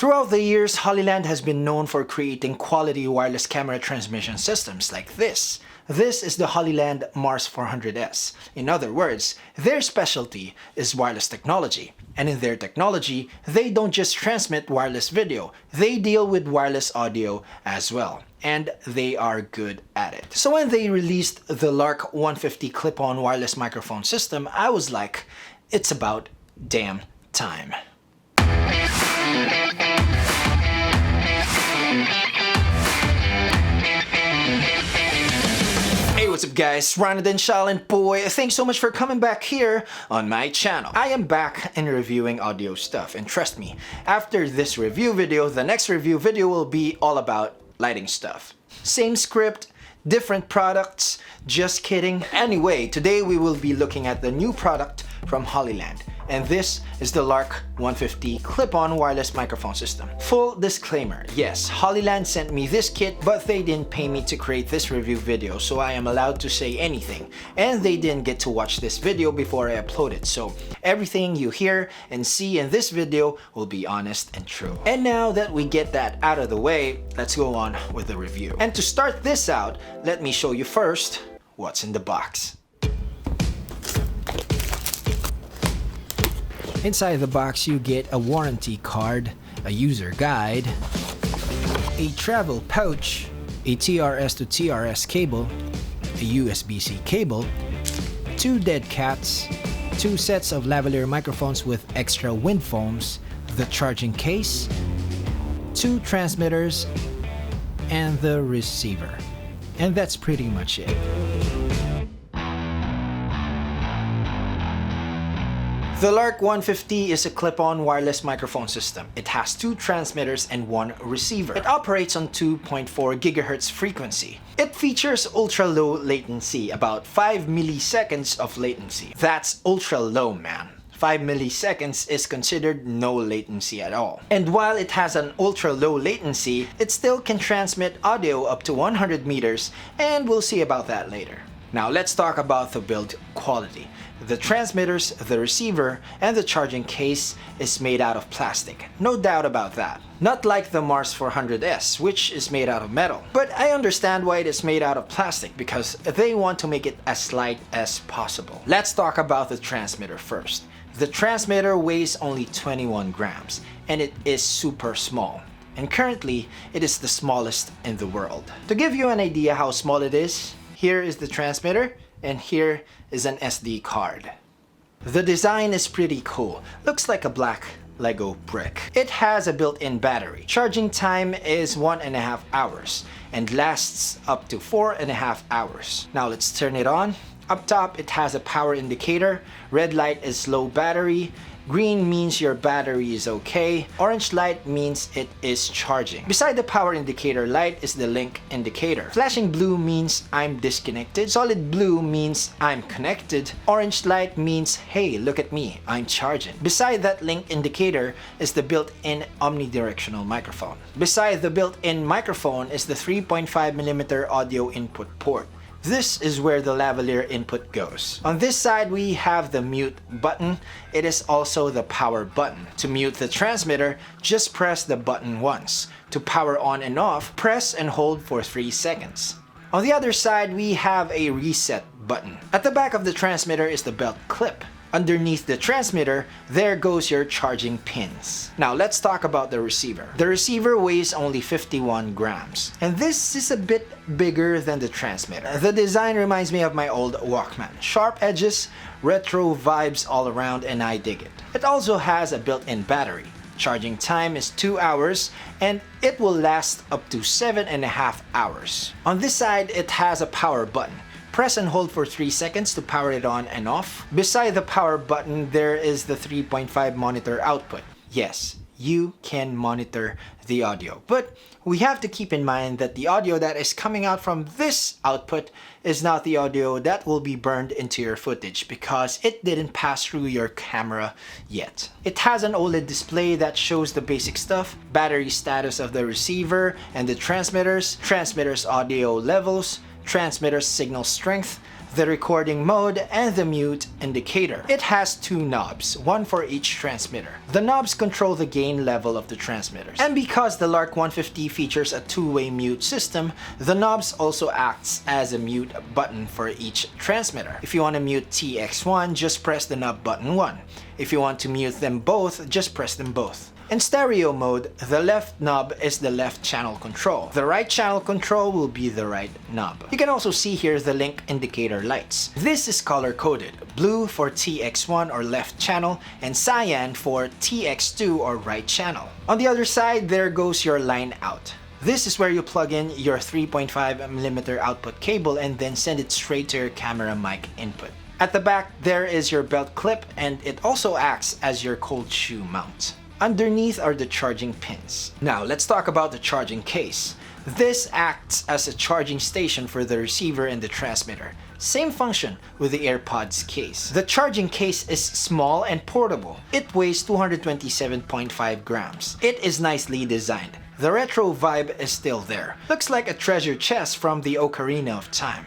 Throughout the years, Hollyland has been known for creating quality wireless camera transmission systems like this. This is the Hollyland Mars 400S. In other words, their specialty is wireless technology. And in their technology, they don't just transmit wireless video, they deal with wireless audio as well. And they are good at it. So when they released the Lark 150 clip-on wireless microphone system, I was like, it's about damn time. Hey, what's up guys, ryanaudencial and boy, thanks so much for coming back here on my channel. I am back and reviewing audio stuff, and trust me, after this review video, the next review video will be all about lighting stuff. Same script, different products, just kidding. Anyway, today we will be looking at the new product from Hollyland. And this is the Lark 150 clip-on wireless microphone system. Full disclaimer, yes, Hollyland sent me this kit, but they didn't pay me to create this review video, so I am allowed to say anything. And they didn't get to watch this video before I upload it, so everything you hear and see in this video will be honest and true. And now that we get that out of the way, let's go on with the review. And to start this out, let me show you first what's in the box. Inside the box you get a warranty card, a user guide, a travel pouch, a TRS to TRS cable, a USB-C cable, 2 dead cats, 2 sets of lavalier microphones with extra wind foams, the charging case, 2 transmitters, and the receiver. And that's pretty much it. The Lark 150 is a clip-on wireless microphone system. It has 2 transmitters and 1 receiver. It operates on 2.4 GHz frequency. It features ultra-low latency, about 5 milliseconds of latency. That's ultra-low, man. 5 milliseconds is considered no latency at all. And while it has an ultra-low latency, it still can transmit audio up to 100 meters, and we'll see about that later. Now let's talk about the build quality. The transmitters, the receiver, and the charging case is made out of plastic. No doubt about that. Not like the Mars 400S, which is made out of metal. But I understand why it is made out of plastic, because they want to make it as light as possible. Let's talk about the transmitter first. The transmitter weighs only 21 grams, and it is super small. And currently, it is the smallest in the world. To give you an idea how small it is, here is the transmitter, and here is an SD card. The design is pretty cool. Looks like a black Lego brick. It has a built-in battery. Charging time is 1.5 hours and lasts up to 4.5 hours. Now let's turn it on. Up top, it has a power indicator. Red light is low battery. Green means your battery is okay. Orange light means it is charging. Beside the power indicator light is the link indicator. Flashing blue means I'm disconnected. Solid blue means I'm connected. Orange light means, hey, look at me, I'm charging. Beside that link indicator is the built-in omnidirectional microphone. Beside the built-in microphone is the 3.5mm audio input port. This is where the lavalier input goes. On this side, we have the mute button. It is also the power button. To mute the transmitter, just press the button once. To power on and off, press and hold for 3 seconds. On the other side, we have a reset button. At the back of the transmitter is the belt clip. Underneath the transmitter, there goes your charging pins. Now let's talk about the receiver. The receiver weighs only 51 grams. And this is a bit bigger than the transmitter. The design reminds me of my old Walkman. Sharp edges, retro vibes all around, and I dig it. It also has a built-in battery. Charging time is 2 hours, and it will last up to 7.5 hours. On this side, it has a power button. Press and hold for 3 seconds to power it on and off. Beside the power button, there is the 3.5 monitor output. Yes, you can monitor the audio. But we have to keep in mind that the audio that is coming out from this output is not the audio that will be burned into your footage because it didn't pass through your camera yet. It has an OLED display that shows the basic stuff, battery status of the receiver and the transmitters, transmitters audio levels, transmitter signal strength, the recording mode, and the mute indicator. It has two knobs, one for each transmitter. The knobs control the gain level of the transmitters. And because the Lark 150 features a two-way mute system, the knobs also acts as a mute button for each transmitter. If you want to mute TX1, just press the knob button 1. If you want to mute them both, just press them both. In stereo mode, the left knob is the left channel control. The right channel control will be the right knob. You can also see here the link indicator lights. This is color coded. Blue for TX1 or left channel and cyan for TX2 or right channel. On the other side, there goes your line out. This is where you plug in your 3.5mm output cable and then send it straight to your camera mic input. At the back, there is your belt clip, and it also acts as your cold shoe mount. Underneath are the charging pins. Now, let's talk about the charging case. This acts as a charging station for the receiver and the transmitter. Same function with the AirPods case. The charging case is small and portable. It weighs 227.5 grams. It is nicely designed. The retro vibe is still there. Looks like a treasure chest from the Ocarina of Time.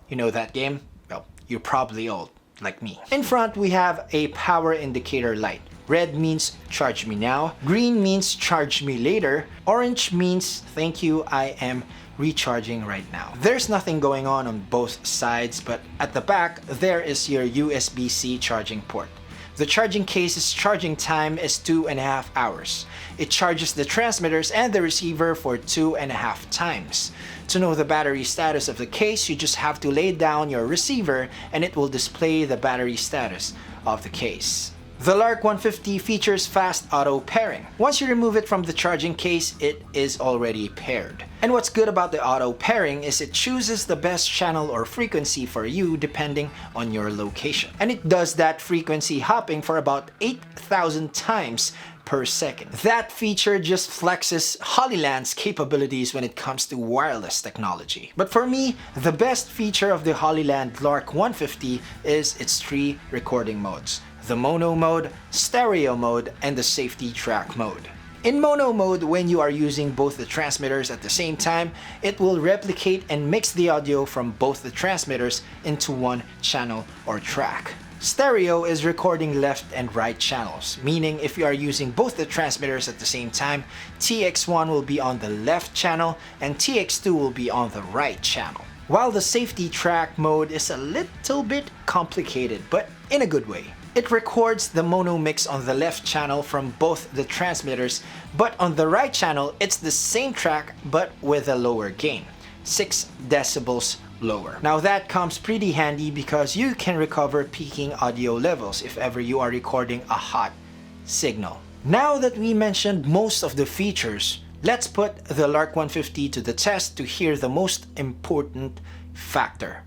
You know that game? Well, you're probably old, like me. In front, we have a power indicator light. Red means charge me now. Green means charge me later. Orange means thank you, I am recharging right now. There's nothing going on both sides, but at the back, there is your USB-C charging port. The charging case's charging time is 2.5 hours. It charges the transmitters and the receiver for 2.5 times. To know the battery status of the case, you just have to lay down your receiver and it will display the battery status of the case. The Lark 150 features fast auto pairing. Once you remove it from the charging case, it is already paired. And what's good about the auto pairing is it chooses the best channel or frequency for you depending on your location. And it does that frequency hopping for about 8,000 times per second. That feature just flexes Hollyland's capabilities when it comes to wireless technology. But for me, the best feature of the Hollyland Lark 150 is its 3 recording modes: the mono mode, stereo mode, and the safety track mode. In mono mode, when you are using both the transmitters at the same time, it will replicate and mix the audio from both the transmitters into one channel or track. Stereo is recording left and right channels, meaning if you are using both the transmitters at the same time, TX1 will be on the left channel and TX2 will be on the right channel. While the safety track mode is a little bit complicated, but in a good way. It records the mono mix on the left channel from both the transmitters, but on the right channel, it's the same track but with a lower gain, 6 decibels lower. Now that comes pretty handy because you can recover peaking audio levels if ever you are recording a hot signal. Now that we mentioned most of the features, let's put the Lark 150 to the test to hear the most important factor: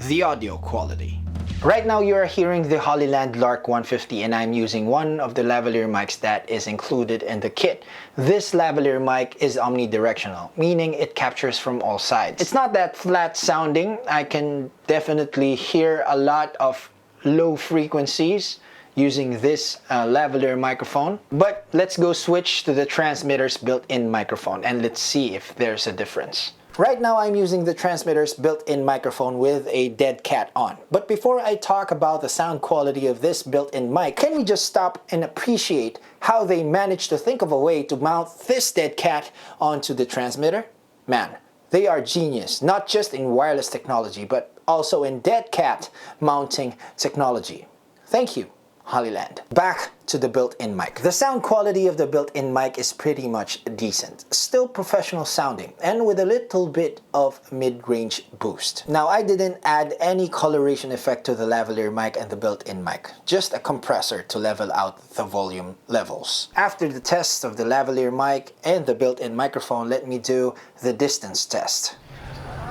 the audio quality. Right now you are hearing the Hollyland Lark 150 and I'm using one of the lavalier mics that is included in the kit. This lavalier mic is omnidirectional, meaning it captures from all sides. It's not that flat sounding. I can definitely hear a lot of low frequencies using this lavalier microphone. But let's go switch to the transmitter's built-in microphone and let's see if there's a difference. Right now I'm using the transmitter's built-in microphone with a dead cat on. But before I talk about the sound quality of this built-in mic, can we just stop and appreciate how they managed to think of a way to mount this dead cat onto the transmitter? Man, they are genius, not just in wireless technology, but also in dead cat mounting technology. Thank you, Hollyland. Back to the built-in mic. The sound quality of the built-in mic is pretty much decent, still professional sounding, and with a little bit of mid-range boost. Now I didn't add any coloration effect to the lavalier mic and the built-in mic, just a compressor to level out the volume levels. After the test of the lavalier mic and the built-in microphone, let me do the distance test.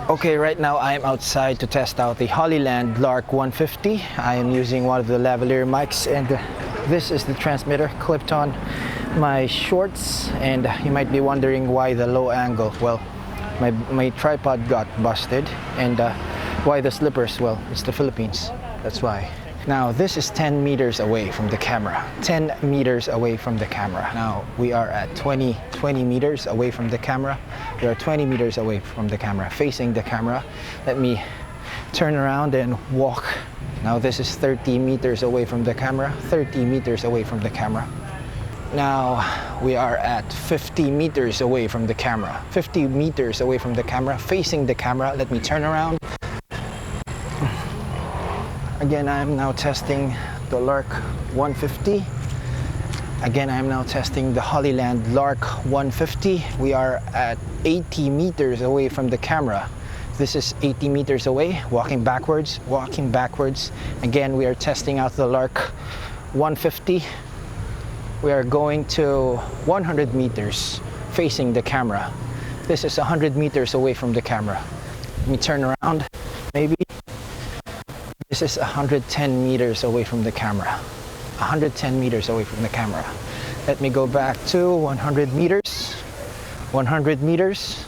Okay, right now I am outside to test out the Hollyland Lark 150. I am using one of the lavalier mics and this is the transmitter clipped on my shorts, and you might be wondering why the low angle. Well, my tripod got busted, and why the slippers? Well, it's the Philippines, that's why. Now this is 10 meters away from the camera. 10 meters away from the camera. Now we are at 20 meters away from the camera. We are 20 meters away from the camera, facing the camera. Let me turn around and walk. Now this is 30 meters away from the camera, 30 meters away from the camera. Now we are at 50 meters away from the camera, 50 meters away from the camera, facing the camera. Let me turn around. Again, I am now testing the Lark 150. Again, I am now testing the Hollyland Lark 150. We are at 80 meters away from the camera. This is 80 meters away, walking backwards, walking backwards. Again, we are testing out the Lark 150. We are going to 100 meters facing the camera. This is 100 meters away from the camera. Let me turn around, maybe. This is 110 meters away from the camera. 110 meters away from the camera. Let me go back to 100 meters. 100 meters.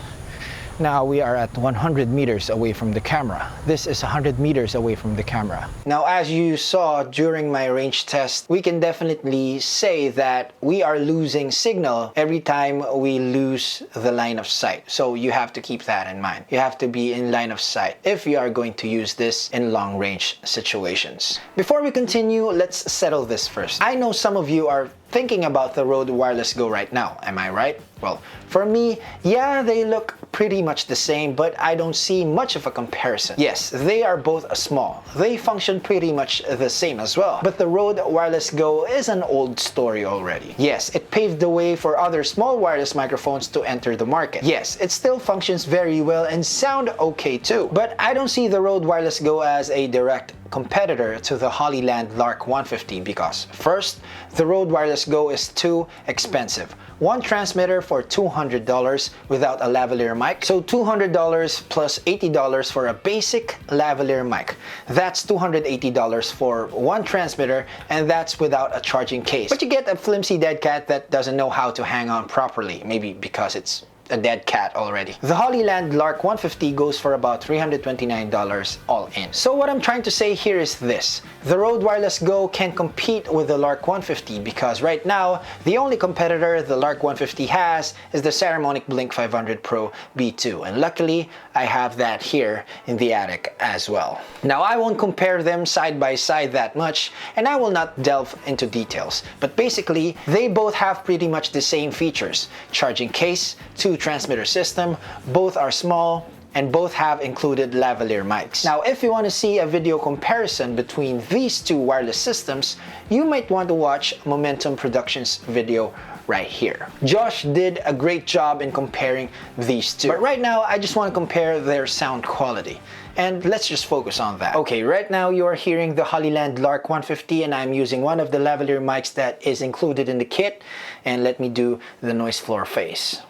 Now we are at 100 meters away from the camera. This is 100 meters away from the camera. Now, as you saw during my range test, we can definitely say that we are losing signal every time we lose the line of sight. So you have to keep that in mind. You have to be in line of sight if you are going to use this in long range situations. Before we continue, let's settle this first. I know some of you are thinking about the Rode Wireless Go right now, am I right? Well, for me, yeah, they look pretty much the same, but I don't see much of a comparison. Yes, they are both small. They function pretty much the same as well. But the Rode Wireless Go is an old story already. Yes, it paved the way for other small wireless microphones to enter the market. Yes, it still functions very well and sound okay too. But I don't see the Rode Wireless Go as a direct competitor to the Hollyland Lark 150 because first, the Rode Wireless Go is too expensive. One transmitter for $200 without a lavalier mic, so $200 plus $80 for a basic lavalier mic. That's $280 for one transmitter, and that's without a charging case. But you get a flimsy dead cat that doesn't know how to hang on properly, maybe because it's a dead cat already. The Hollyland Lark 150 goes for about $329 all in. So what I'm trying to say here is this. The Rode Wireless Go can compete with the Lark 150 because right now, the only competitor the Lark 150 has is the Saramonic Blink 500 Pro B2. And luckily, I have that here in the attic as well. Now, I won't compare them side by side that much, and I will not delve into details. But basically, they both have pretty much the same features. Charging case, two transmitter system, both are small, and both have included lavalier mics. Now, if you want to see a video comparison between these two wireless systems, you might want to watch Momentum Productions video right here. Josh did a great job in comparing these two. But right now, I just want to compare their sound quality. And let's just focus on that. Okay, right now you are hearing the Hollyland Lark 150 and I'm using one of the lavalier mics that is included in the kit. And let me do the noise floor face.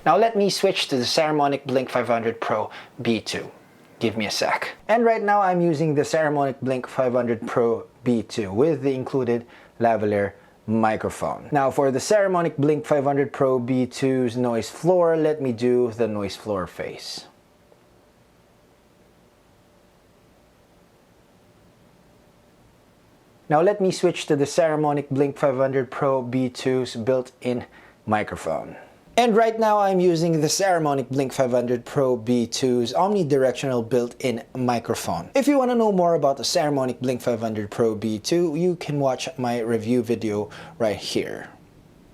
Now let me switch to the Saramonic Blink 500 Pro B2. Give me a sec. And right now I'm using the Saramonic Blink 500 Pro B2 with the included lavalier microphone. Now for the Saramonic Blink 500 Pro B2's noise floor, let me do the noise floor face. Now let me switch to the Saramonic Blink 500 Pro B2's built-in microphone. And right now I'm using the Saramonic Blink 500 Pro B2's omnidirectional built-in microphone. If you want to know more about the Saramonic Blink 500 Pro B2, you can watch my review video right here.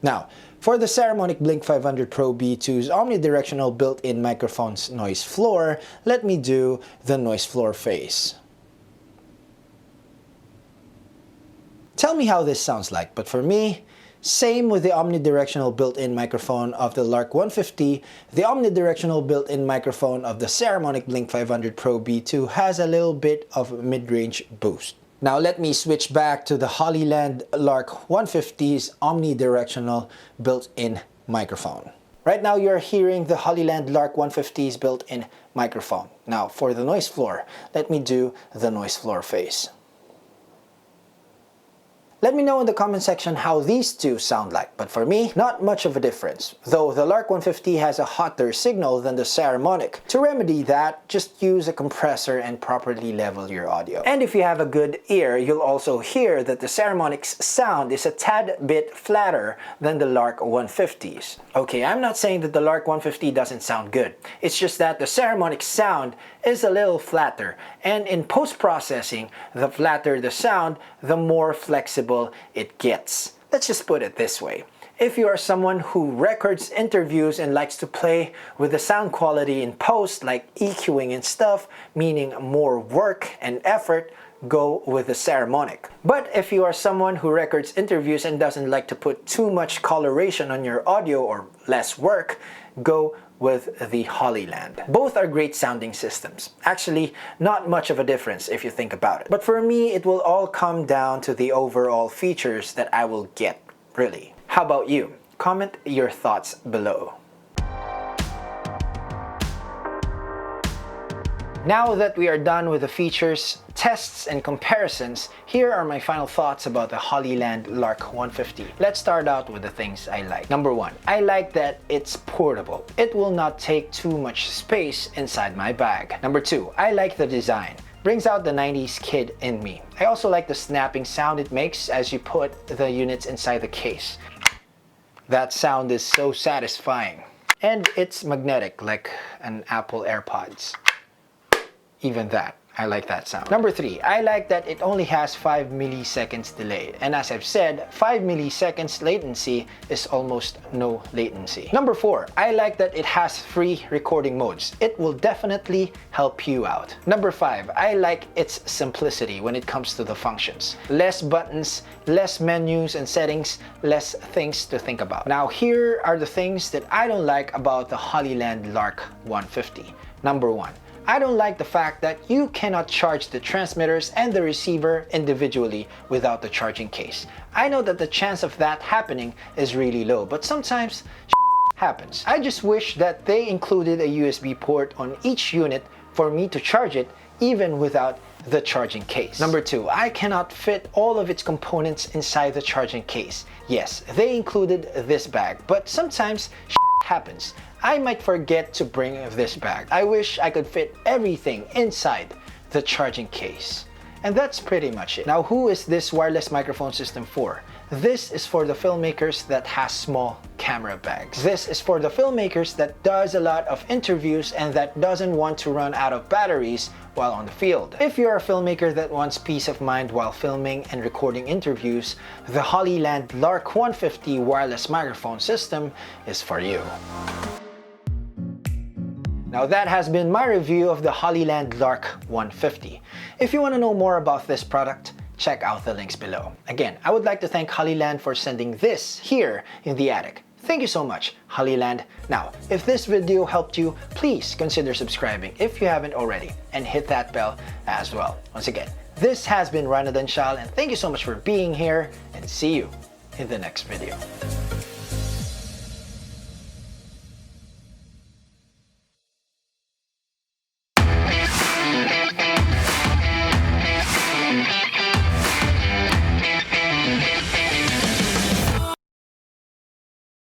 Now, for the Saramonic Blink 500 Pro B2's omnidirectional built-in microphone's noise floor, let me do the noise floor face. Tell me how this sounds like, but for me, same with the omnidirectional built-in microphone of the Lark 150, the omnidirectional built-in microphone of the Saramonic Blink 500 Pro B2 has a little bit of mid-range boost. Now let me switch back to the Hollyland Lark 150's omnidirectional built-in microphone. Right now you're hearing the Hollyland Lark 150's built-in microphone. Now for the noise floor, let me do the noise floor face. Let me know in the comment section how these two sound like, but for me, not much of a difference, though the Lark 150 has a hotter signal than the Saramonic. To remedy that, just use a compressor and properly level your audio. And if you have a good ear, you'll also hear that the Saramonic's sound is a tad bit flatter than the Lark 150's. Okay, I'm not saying that the Lark 150 doesn't sound good, it's just that the Saramonic's sound is a little flatter, and in post-processing, the flatter the sound, the more flexible it gets. Let's just put it this way. If you are someone who records interviews and likes to play with the sound quality in post, like EQing and stuff, meaning more work and effort, go with the Saramonic. But if you are someone who records interviews and doesn't like to put too much coloration on your audio or less work, go with the Hollyland. Both are great sounding systems. Actually, not much of a difference if you think about it. But for me, it will all come down to the overall features that I will get, really. How about you? Comment your thoughts below. Now that we are done with the features, tests, and comparisons, here are my final thoughts about the Hollyland Lark 150. Let's start out with the things I like. Number 1, I like that it's portable. It will not take too much space inside my bag. Number 2, I like the design. Brings out the 90s kid in me. I also like the snapping sound it makes as you put the units inside the case. That sound is so satisfying. And it's magnetic like an Apple AirPods. Even that, I like that sound. Number 3, I like that it only has 5 milliseconds delay. And as I've said, 5 milliseconds latency is almost no latency. Number 4, I like that it has 3 recording modes. It will definitely help you out. Number 5, I like its simplicity when it comes to the functions. Less buttons, less menus and settings, less things to think about. Now here are the things that I don't like about the Hollyland Lark 150. Number 1, I don't like the fact that you cannot charge the transmitters and the receiver individually without the charging case. I know that the chance of that happening is really low, but sometimes happens. I just wish that they included a USB port on each unit for me to charge it even without the charging case. Number 2, I cannot fit all of its components inside the charging case. Yes, they included this bag, but sometimes happens. I might forget to bring this bag. I wish I could fit everything inside the charging case. And that's pretty much it. Now, who is this wireless microphone system for? This is for the filmmakers that has small camera bags. This is for the filmmakers that does a lot of interviews and that doesn't want to run out of batteries while on the field. If you're a filmmaker that wants peace of mind while filming and recording interviews, the Hollyland Lark 150 wireless microphone system is for you. Now that has been my review of the Hollyland Lark 150. If you want to know more about this product, check out the links below. Again, I would like to thank Hollyland for sending this here in the attic. Thank you so much, Hollyland. Now, if this video helped you, please consider subscribing if you haven't already, and hit that bell as well. Once again, this has been ryanaudencial, and thank you so much for being here, and see you in the next video.